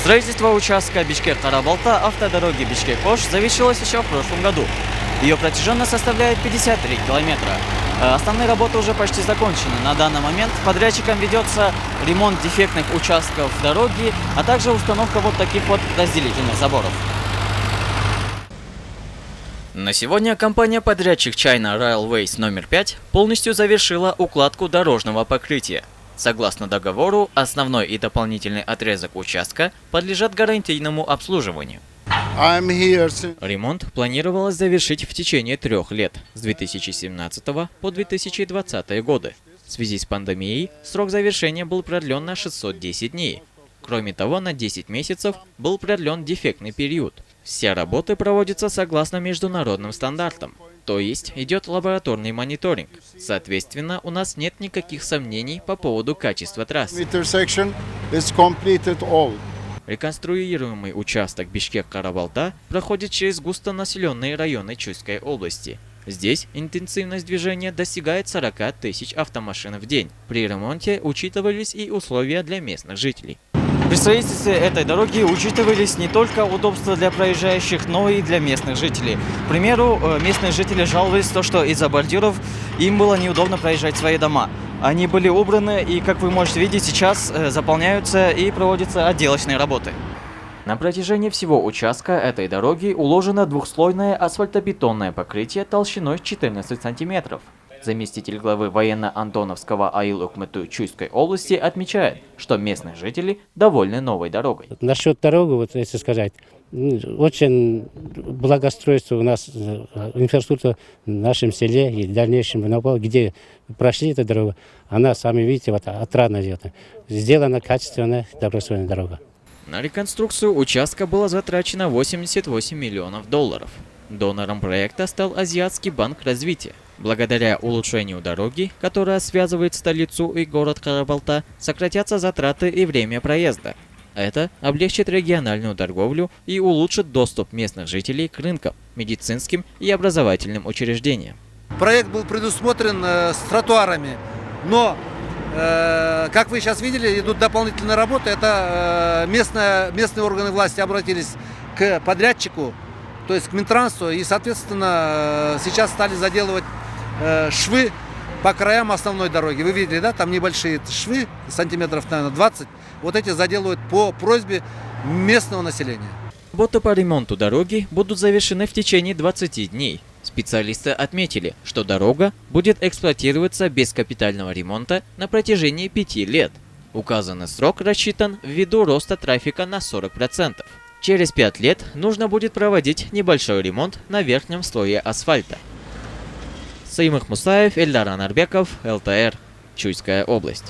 Строительство участка Бишкек-Карабалта автодороги Бишкек-Ош завершилось еще в прошлом году. Ее протяженность составляет 53 километра. Основные работы уже почти закончены. На данный момент подрядчиком ведется ремонт дефектных участков дороги, а также установка вот таких вот разделительных заборов. На сегодня компания-подрядчик China Railways номер 5 полностью завершила укладку дорожного покрытия. Согласно договору, основной и дополнительный отрезок участка подлежат гарантийному обслуживанию. Ремонт планировалось завершить в течение 3 лет, с 2017 по 2020 годы. В связи с пандемией срок завершения был продлен на 610 дней. Кроме того, на 10 месяцев был продлен дефектный период. Все работы проводятся согласно международным стандартам, то есть идет лабораторный мониторинг. Соответственно, у нас нет никаких сомнений по поводу качества трассы. Реконструируемый участок Бишкек-Карабалта проходит через густонаселенные районы Чуйской области. Здесь интенсивность движения достигает 40 тысяч автомашин в день. При ремонте учитывались и условия для местных жителей. При строительстве этой дороги учитывались не только удобства для проезжающих, но и для местных жителей. К примеру, местные жители жаловались, что из-за бордюров им было неудобно проезжать свои дома. Они были убраны и, как вы можете видеть, сейчас заполняются и проводятся отделочные работы. На протяжении всего участка этой дороги уложено двухслойное асфальтобетонное покрытие толщиной 14 сантиметров. Заместитель главы военно-антоновского АИЛ Укмыту Чуйской области отмечает, что местные жители довольны новой дорогой. Насчет дороги, вот если сказать, очень благоустройство у нас, инфраструктура в нашем селе и в дальнейшем, где прошли эту дорогу, она, сами видите, вот отрадно сделана качественная, добросовестная дорога. На реконструкцию участка было затрачено 88 миллионов долларов. Донором проекта стал Азиатский банк развития. Благодаря улучшению дороги, которая связывает столицу и город Карабалта, сократятся затраты и время проезда. Это облегчит региональную торговлю и улучшит доступ местных жителей к рынкам, медицинским и образовательным учреждениям. Проект был предусмотрен с тротуарами, но, как вы сейчас видели, идут дополнительные работы. Это местные органы власти обратились к подрядчику, то есть к Минтрансу, и, соответственно, сейчас стали заделывать швы по краям основной дороги. Вы видели, да, там небольшие швы, сантиметров, наверное, 20. Вот эти заделывают по просьбе местного населения. Работы по ремонту дороги будут завершены в течение 20 дней. Специалисты отметили, что дорога будет эксплуатироваться без капитального ремонта на протяжении 5 лет. Указанный срок рассчитан ввиду роста трафика на 40%. Через 5 лет нужно будет проводить небольшой ремонт на верхнем слое асфальта. Саимых Мусаев, Эльдар Анарбеков, ЛТР, Чуйская область.